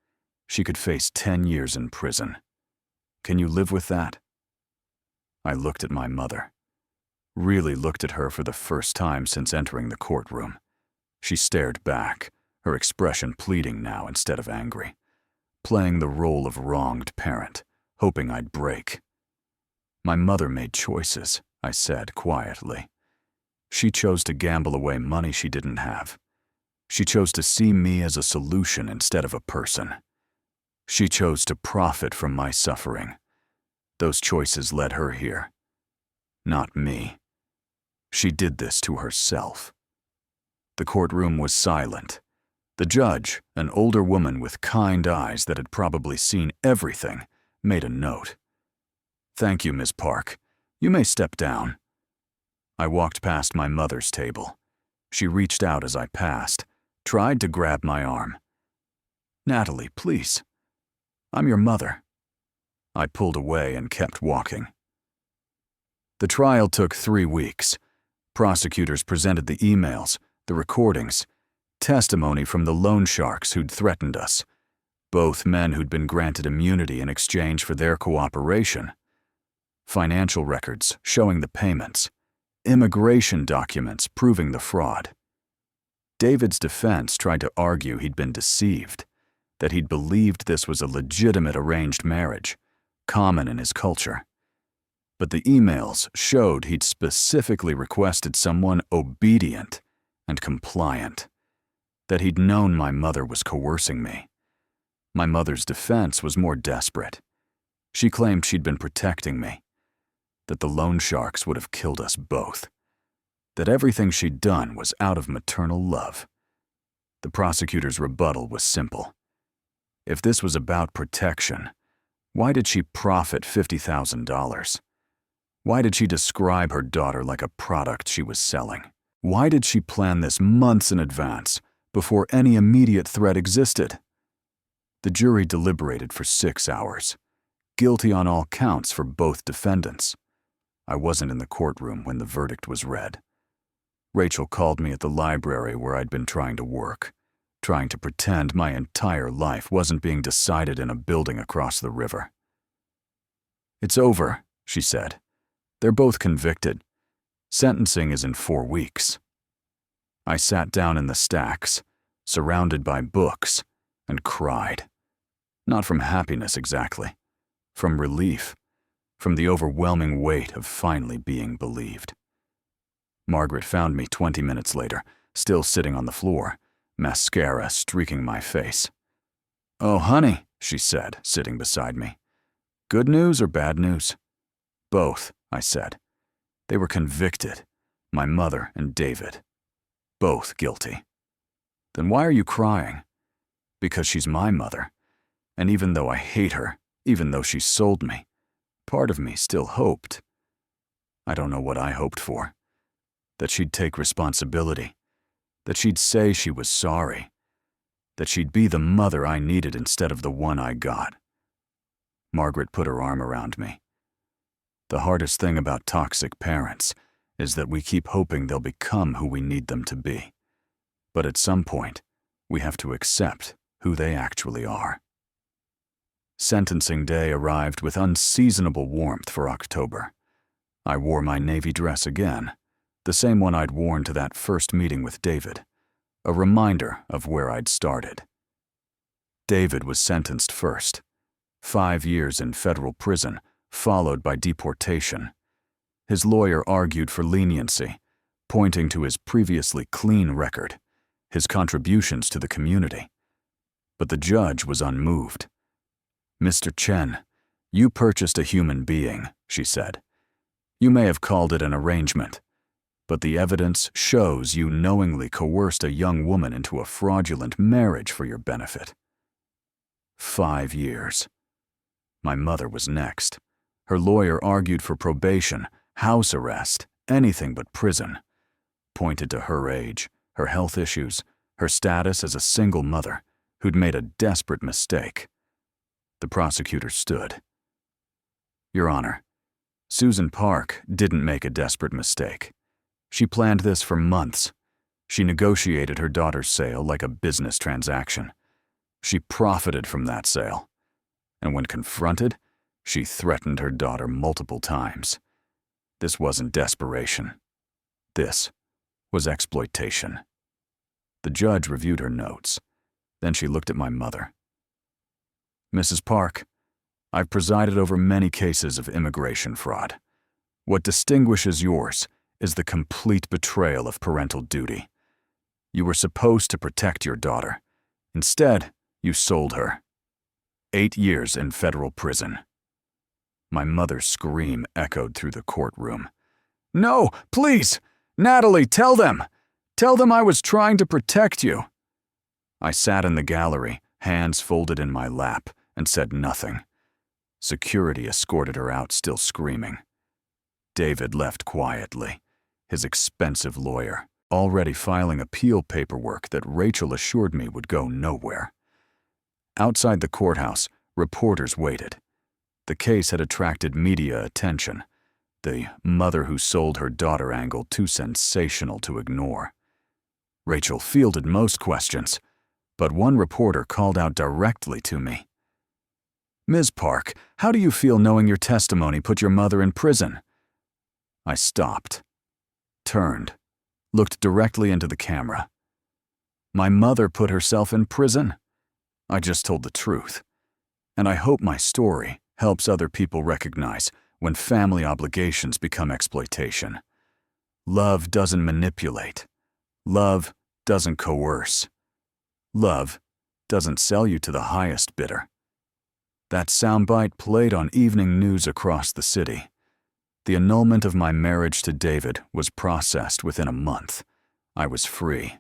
she could face 10 years in prison. Can you live with that?" I looked at my mother. Really looked at her for the first time since entering the courtroom. She stared back, her expression pleading now instead of angry, playing the role of wronged parent, hoping I'd break. "My mother made choices," I said quietly. "She chose to gamble away money she didn't have. She chose to see me as a solution instead of a person. She chose to profit from my suffering. Those choices led her here, not me. She did this to herself." The courtroom was silent. The judge, an older woman with kind eyes that had probably seen everything, made a note. "Thank you, Ms. Park. You may step down." I walked past my mother's table. She reached out as I passed, tried to grab my arm. "Natalie, please. I'm your mother." I pulled away and kept walking. The trial took 3 weeks. Prosecutors presented the emails, The recordings, testimony from the loan sharks who'd threatened us, both men who'd been granted immunity in exchange for their cooperation, financial records showing the payments, immigration documents proving the fraud. David's defense tried to argue he'd been deceived, that he'd believed this was a legitimate arranged marriage, common in his culture. But the emails showed he'd specifically requested someone obedient and compliant, that he'd known my mother was coercing me. My mother's defense was more desperate. She claimed she'd been protecting me, that the loan sharks would have killed us both, that everything she'd done was out of maternal love. The prosecutor's rebuttal was simple. If this was about protection, why did she profit $50,000? Why did she describe her daughter like a product she was selling? Why did she plan this months in advance, before any immediate threat existed? The jury deliberated for 6 hours, guilty on all counts for both defendants. I wasn't in the courtroom when the verdict was read. Rachel called me at the library where I'd been trying to work, trying to pretend my entire life wasn't being decided in a building across the river. "It's over," she said. "They're both convicted. Sentencing is in 4 weeks." I sat down in the stacks, surrounded by books, and cried. Not from happiness exactly, from relief, from the overwhelming weight of finally being believed. Margaret found me 20 minutes later, still sitting on the floor, mascara streaking my face. "Oh, honey," she said, sitting beside me. "Good news or bad news?" "Both," I said. "They were convicted, my mother and David. Both guilty." "Then why are you crying?" "Because she's my mother, and even though I hate her, even though she sold me, part of me still hoped. I don't know what I hoped for. That she'd take responsibility, that she'd say she was sorry, that she'd be the mother I needed instead of the one I got." Margaret put her arm around me. "The hardest thing about toxic parents is that we keep hoping they'll become who we need them to be. But at some point, we have to accept who they actually are." Sentencing day arrived with unseasonable warmth for October. I wore my navy dress again, the same one I'd worn to that first meeting with David, a reminder of where I'd started. David was sentenced first, 5 years in federal prison, followed by deportation. His lawyer argued for leniency, pointing to his previously clean record, his contributions to the community. But the judge was unmoved. "Mr. Chen, you purchased a human being," she said. "You may have called it an arrangement, but the evidence shows you knowingly coerced a young woman into a fraudulent marriage for your benefit." 5 years. My mother was next. Her lawyer argued for probation, house arrest, anything but prison, pointed to her age, her health issues, her status as a single mother who'd made a desperate mistake. The prosecutor stood. "Your Honor, Susan Park didn't make a desperate mistake. She planned this for months. She negotiated her daughter's sale like a business transaction. She profited from that sale. And when confronted, she threatened her daughter multiple times. This wasn't desperation. This was exploitation." The judge reviewed her notes. Then she looked at my mother. "Mrs. Park, I've presided over many cases of immigration fraud. What distinguishes yours is the complete betrayal of parental duty. You were supposed to protect your daughter. Instead, you sold her. 8 years in federal prison." My mother's scream echoed through the courtroom. "No, please! Natalie, tell them! Tell them I was trying to protect you!" I sat in the gallery, hands folded in my lap, and said nothing. Security escorted her out, still screaming. David left quietly, his expensive lawyer, already filing appeal paperwork that Rachel assured me would go nowhere. Outside the courthouse, reporters waited. The case had attracted media attention, the mother who sold her daughter angle too sensational to ignore. Rachel fielded most questions, but one reporter called out directly to me. "Ms. Park, how do you feel knowing your testimony put your mother in prison?" I stopped, turned, looked directly into the camera. My mother put herself in prison? I just told the truth. And I hope my story helps other people recognize when family obligations become exploitation. Love doesn't manipulate. Love doesn't coerce. Love doesn't sell you to the highest bidder. That soundbite played on evening news across the city. The annulment of my marriage to David was processed within a month. I was free.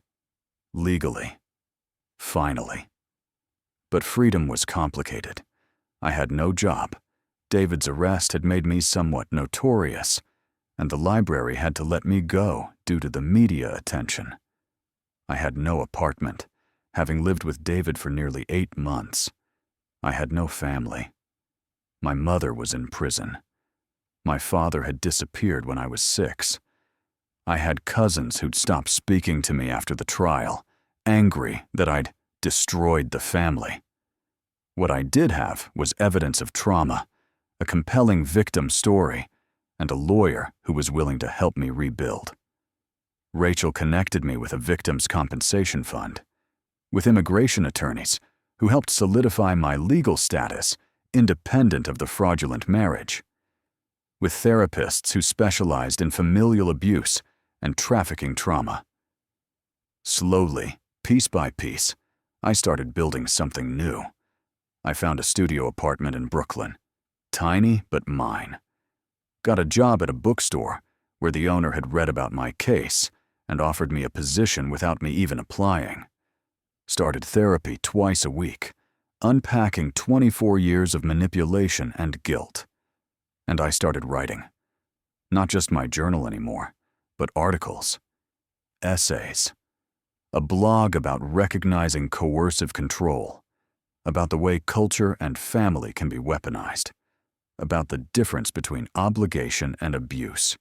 Legally. Finally. But freedom was complicated. I had no job. David's arrest had made me somewhat notorious, and the library had to let me go due to the media attention. I had no apartment, having lived with David for nearly 8 months. I had no family. My mother was in prison. My father had disappeared when I was 6. I had cousins who'd stopped speaking to me after the trial, angry that I'd destroyed the family. What I did have was evidence of trauma, a compelling victim story, and a lawyer who was willing to help me rebuild. Rachel connected me with a victims' compensation fund, with immigration attorneys who helped solidify my legal status independent of the fraudulent marriage, with therapists who specialized in familial abuse and trafficking trauma. Slowly, piece by piece, I started building something new. I found a studio apartment in Brooklyn, tiny but mine. Got a job at a bookstore where the owner had read about my case and offered me a position without me even applying. Started therapy twice a week, unpacking 24 years of manipulation and guilt. And I started writing. Not just my journal anymore, but articles, essays, a blog about recognizing coercive control, about the way culture and family can be weaponized, about the difference between obligation and abuse.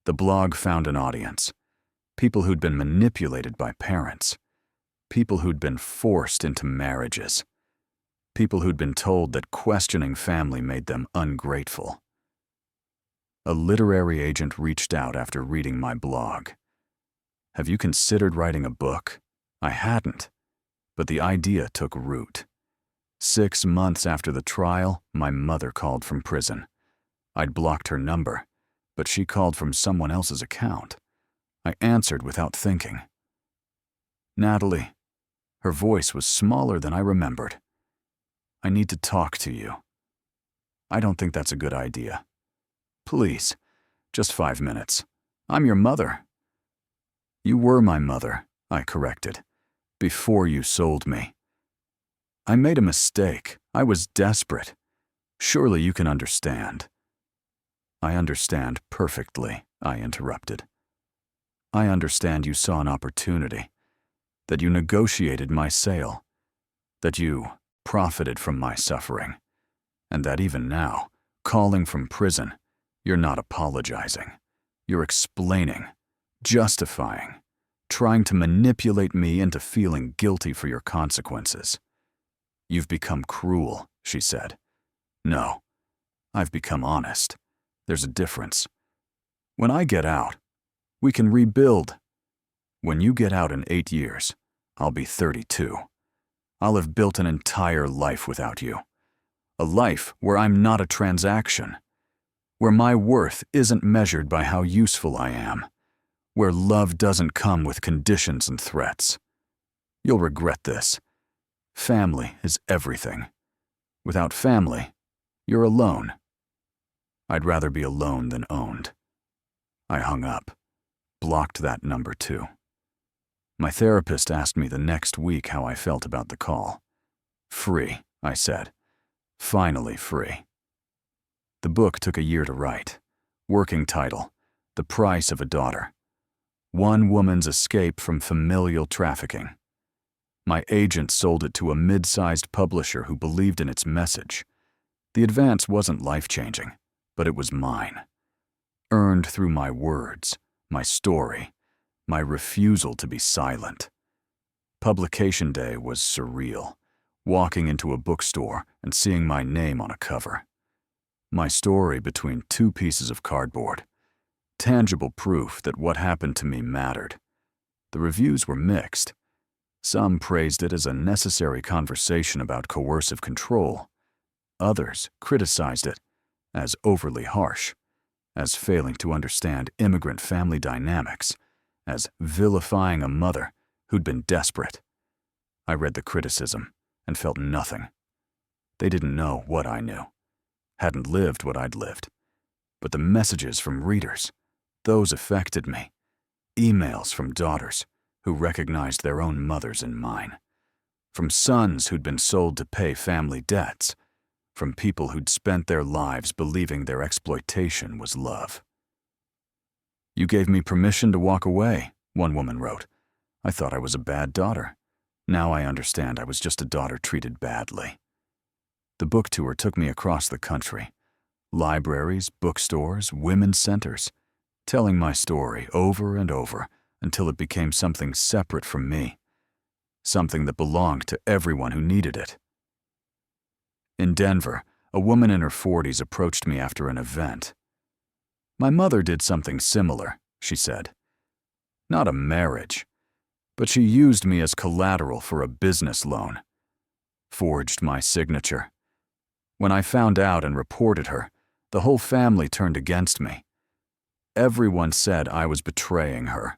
The blog found an audience, people who'd been manipulated by parents, people who'd been forced into marriages, people who'd been told that questioning family made them ungrateful. A literary agent reached out after reading my blog. "Have you considered writing a book?" I hadn't, but the idea took root. 6 months after the trial, my mother called from prison. I'd blocked her number, but she called from someone else's account. I answered without thinking. "Natalie." Her voice was smaller than I remembered. "I need to talk to you." "I don't think that's a good idea." "Please, just 5 minutes. I'm your mother." "You were my mother," I corrected, "before you sold me." "I made a mistake. I was desperate. Surely you can understand." "I understand perfectly," I interrupted. "I understand you saw an opportunity, that you negotiated my sale, that you profited from my suffering, and that even now, calling from prison, you're not apologizing. You're explaining, justifying, trying to manipulate me into feeling guilty for your consequences. You've become cruel," she said. "No, I've become honest. There's a difference. When I get out, we can rebuild. When you get out in 8 years, I'll be 32. I'll have built an entire life without you. A life where I'm not a transaction. Where my worth isn't measured by how useful I am. Where love doesn't come with conditions and threats. You'll regret this. Family is everything. Without family, you're alone. I'd rather be alone than owned." I hung up, blocked that number too. My therapist asked me the next week how I felt about the call. "Free," I said. "Finally free." The book took a year to write. Working title, The Price of a Daughter. One woman's escape from familial trafficking. My agent sold it to a mid-sized publisher who believed in its message. The advance wasn't life-changing, but it was mine. Earned through my words, my story, my refusal to be silent. Publication day was surreal, walking into a bookstore and seeing my name on a cover. My story between two pieces of cardboard. Tangible proof that what happened to me mattered. The reviews were mixed. Some praised it as a necessary conversation about coercive control. Others criticized it as overly harsh, as failing to understand immigrant family dynamics, as vilifying a mother who'd been desperate. I read the criticism and felt nothing. They didn't know what I knew, hadn't lived what I'd lived. But the messages from readers, those affected me. Emails from daughters who recognized their own mothers in mine. From sons who'd been sold to pay family debts. From people who'd spent their lives believing their exploitation was love. "You gave me permission to walk away," one woman wrote. "I thought I was a bad daughter. Now I understand I was just a daughter treated badly." The book tour took me across the country. Libraries, bookstores, women's centers, telling my story over and over until it became something separate from me, something that belonged to everyone who needed it. In Denver, a woman in her 40s approached me after an event. "My mother did something similar," she said. "Not a marriage, but she used me as collateral for a business loan. Forged my signature. When I found out and reported her, the whole family turned against me. Everyone said I was betraying her.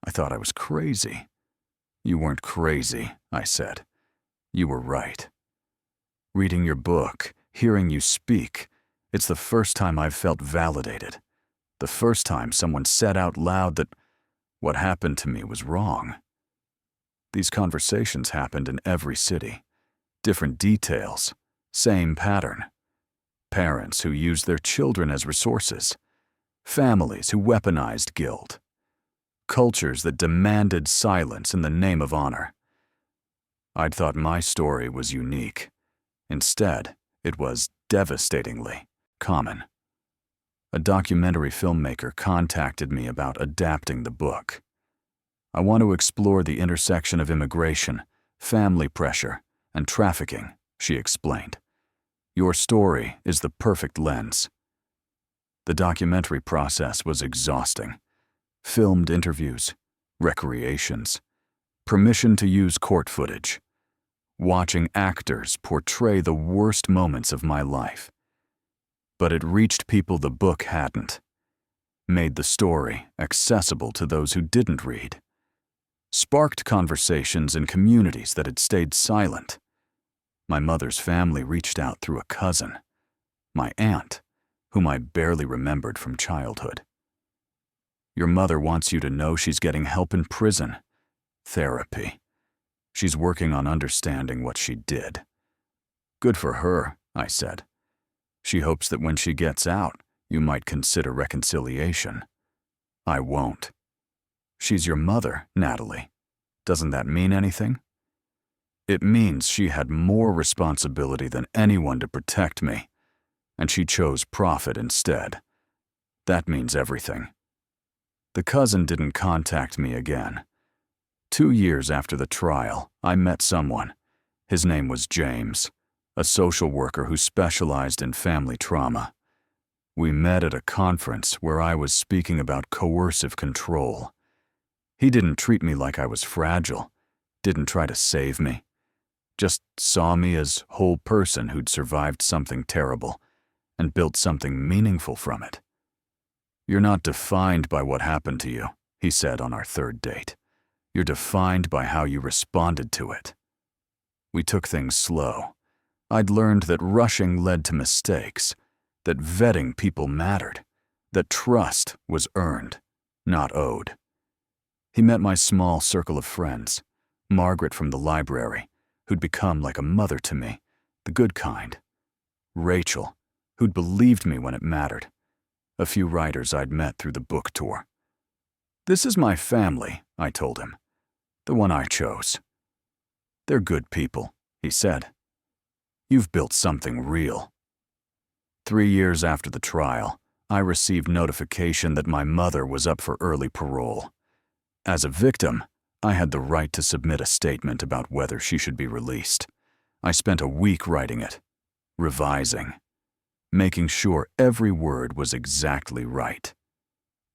I thought I was crazy." "You weren't crazy," I said. "You were right. Reading your book, hearing you speak, it's the first time I've felt validated. The first time someone said out loud that what happened to me was wrong." These conversations happened in every city. Different details, same pattern. Parents who used their children as resources. Families who weaponized guilt. Cultures that demanded silence in the name of honor. I'd thought my story was unique. Instead, it was devastatingly common. A documentary filmmaker contacted me about adapting the book. "I want to explore the intersection of immigration, family pressure, and trafficking," she explained. "Your story is the perfect lens." The documentary process was exhausting. Filmed interviews, recreations, permission to use court footage, watching actors portray the worst moments of my life. But it reached people the book hadn't, made the story accessible to those who didn't read, sparked conversations in communities that had stayed silent. My mother's family reached out through a cousin, my aunt, whom I barely remembered from childhood. "Your mother wants you to know she's getting help in prison. Therapy. She's working on understanding what she did." "Good for her," I said. "She hopes that when she gets out, you might consider reconciliation." "I won't." "She's your mother, Natalie. Doesn't that mean anything?" "It means she had more responsibility than anyone to protect me, and she chose profit instead. That means everything." The cousin didn't contact me again. 2 years after the trial, I met someone. His name was James, a social worker who specialized in family trauma. We met at a conference where I was speaking about coercive control. He didn't treat me like I was fragile, didn't try to save me, just saw me as a whole person who'd survived something terrible and built something meaningful from it. "You're not defined by what happened to you," he said on our 3rd date. "You're defined by how you responded to it." We took things slow. I'd learned that rushing led to mistakes, that vetting people mattered, that trust was earned, not owed. He met my small circle of friends, Margaret from the library, who'd become like a mother to me, the good kind. Rachel, who'd believed me when it mattered. A few writers I'd met through the book tour. "This is my family," I told him. "The one I chose." "They're good people," he said. "You've built something real." 3 years after the trial, I received notification that my mother was up for early parole. As a victim, I had the right to submit a statement about whether she should be released. I spent a week writing it, revising, making sure every word was exactly right.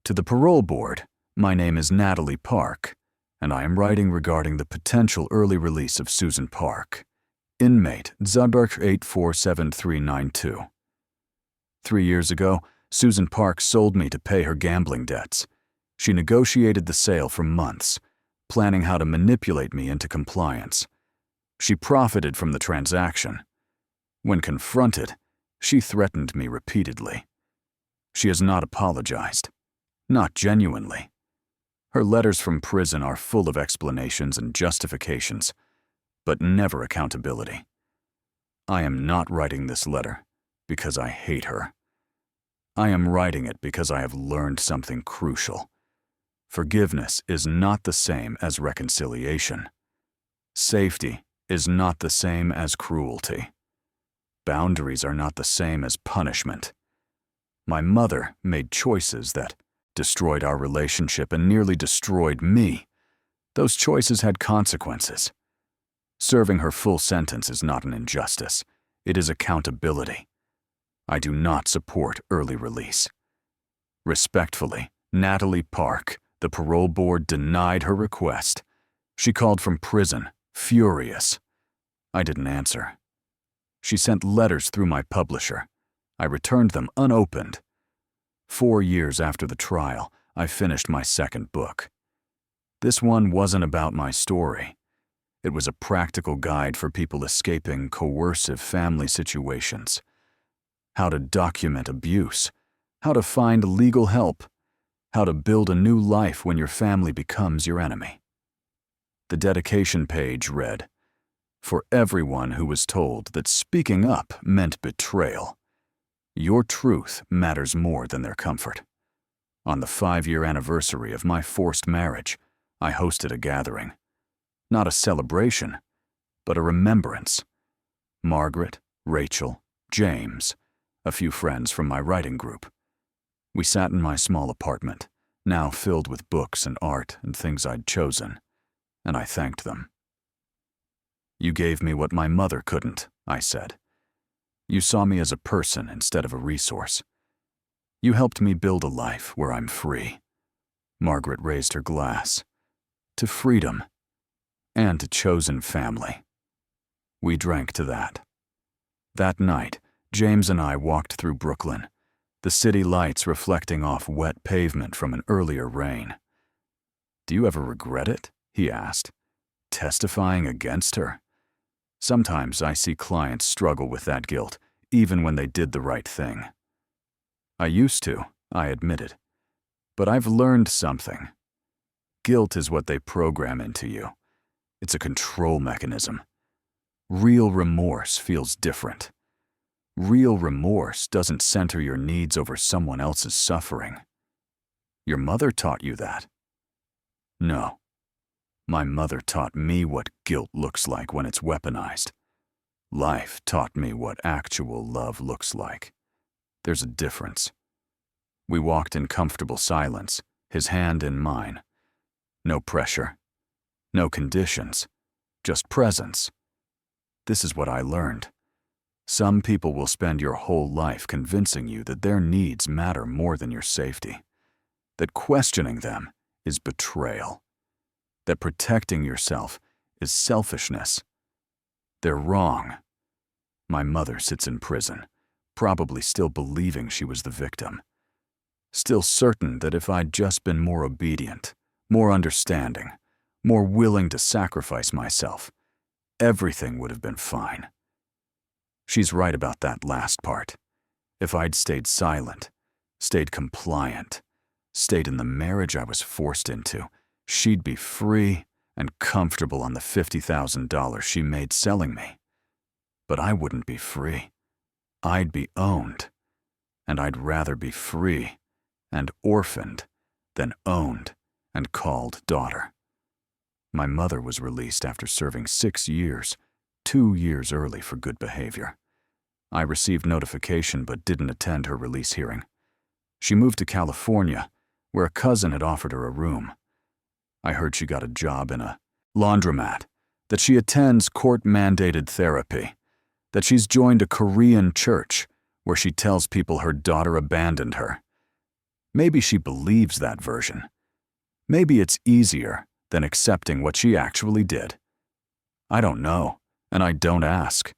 To the parole board, my name is Natalie Park, and I am writing regarding the potential early release of Susan Park, inmate Zudberg 847392. 3 years ago, Susan Park sold me to pay her gambling debts. She negotiated the sale for months, planning how to manipulate me into compliance. She profited from the transaction. When confronted, she threatened me repeatedly. She has not apologized, not genuinely. Her letters from prison are full of explanations and justifications, but never accountability. I am not writing this letter because I hate her. I am writing it because I have learned something crucial. Forgiveness is not the same as reconciliation. Safety is not the same as cruelty. Boundaries are not the same as punishment. My mother made choices that destroyed our relationship and nearly destroyed me. Those choices had consequences. Serving her full sentence is not an injustice. It is accountability. I do not support early release. Respectfully, Natalie Park, the parole board denied her request. She called from prison, furious. I didn't answer. She sent letters through my publisher. I returned them unopened. 4 years after the trial, I finished my second book. This one wasn't about my story. It was a practical guide for people escaping coercive family situations. How to document abuse, how to find legal help, how to build a new life when your family becomes your enemy. The dedication page read, "For everyone who was told that speaking up meant betrayal, your truth matters more than their comfort. On the 5-year anniversary of my forced marriage, I hosted a gathering. Not a celebration, but a remembrance. Margaret, Rachel, James, a few friends from my writing group. We sat in my small apartment, now filled with books and art and things I'd chosen, and I thanked them. You gave me what my mother couldn't," I said. You saw me as a person instead of a resource. You helped me build a life where I'm free." Margaret raised her glass. "To freedom, and to chosen family." We drank to that. That night, James and I walked through Brooklyn, the city lights reflecting off wet pavement from an earlier rain. "Do you ever regret it?" he asked. "Testifying against her?" Sometimes I see clients struggle with that guilt, even when they did the right thing. I used to, I admitted. But I've learned something. Guilt is what they program into you. It's a control mechanism. Real remorse feels different. Real remorse doesn't center your needs over someone else's suffering. Your mother taught you that? No. My mother taught me what guilt looks like when it's weaponized. Life taught me what actual love looks like. There's a difference. We walked in comfortable silence, his hand in mine. No pressure. No conditions. Just presence. This is what I learned. Some people will spend your whole life convincing you that their needs matter more than your safety. That questioning them is betrayal. That protecting yourself is selfishness. They're wrong. My mother sits in prison, probably still believing she was the victim. Still certain that if I'd just been more obedient, more understanding, more willing to sacrifice myself, everything would have been fine. She's right about that last part. If I'd stayed silent, stayed compliant, stayed in the marriage I was forced into, she'd be free and comfortable on the $50,000 she made selling me. But I wouldn't be free. I'd be owned. And I'd rather be free and orphaned than owned and called daughter. My mother was released after serving 6 years, 2 years early for good behavior. I received notification but didn't attend her release hearing. She moved to California, where a cousin had offered her a room. I heard she got a job in a laundromat, that she attends court-mandated therapy, that she's joined a Korean church where she tells people her daughter abandoned her. Maybe she believes that version. Maybe it's easier than accepting what she actually did. I don't know, and I don't ask.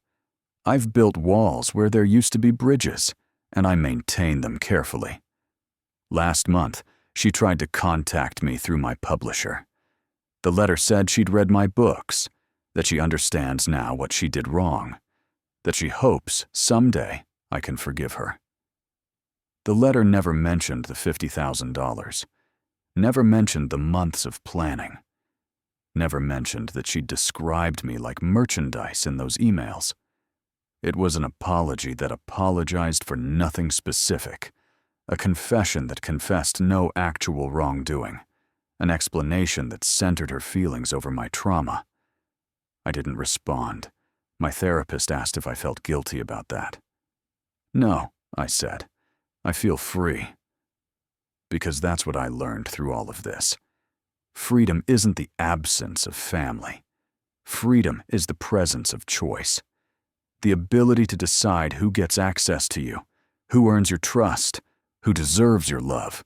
I've built walls where there used to be bridges, and I maintain them carefully. Last month, she tried to contact me through my publisher. The letter said she'd read my books, that she understands now what she did wrong, that she hopes someday I can forgive her. The letter never mentioned the $50,000, never mentioned the months of planning, never mentioned that she'd described me like merchandise in those emails. It was an apology that apologized for nothing specific, a confession that confessed no actual wrongdoing, an explanation that centered her feelings over my trauma. I didn't respond. My therapist asked if I felt guilty about that. No, I said. I feel free. Because that's what I learned through all of this. Freedom isn't the absence of family. Freedom is the presence of choice. The ability to decide who gets access to you, who earns your trust, who deserves your love.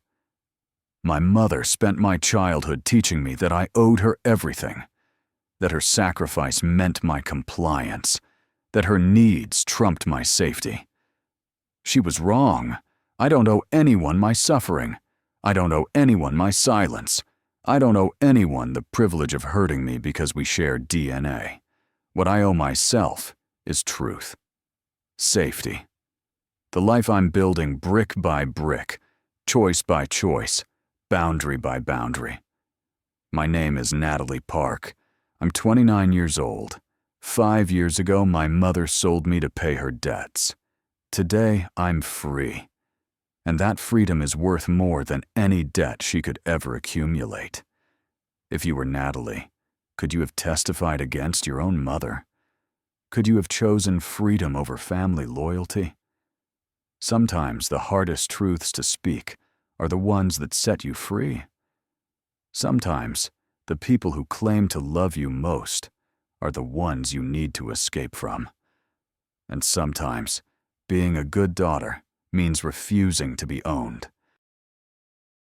My mother spent my childhood teaching me that I owed her everything, that her sacrifice meant my compliance, that her needs trumped my safety. She was wrong. I don't owe anyone my suffering. I don't owe anyone my silence. I don't owe anyone the privilege of hurting me because we share DNA. What I owe myself is truth. Safety. The life I'm building brick by brick, choice by choice, boundary by boundary. My name is Natalie Park. I'm 29 years old. 5 years ago, my mother sold me to pay her debts. Today, I'm free. And that freedom is worth more than any debt she could ever accumulate. If you were Natalie, could you have testified against your own mother? Could you have chosen freedom over family loyalty? Sometimes the hardest truths to speak are the ones that set you free. Sometimes the people who claim to love you most are the ones you need to escape from. And sometimes being a good daughter means refusing to be owned.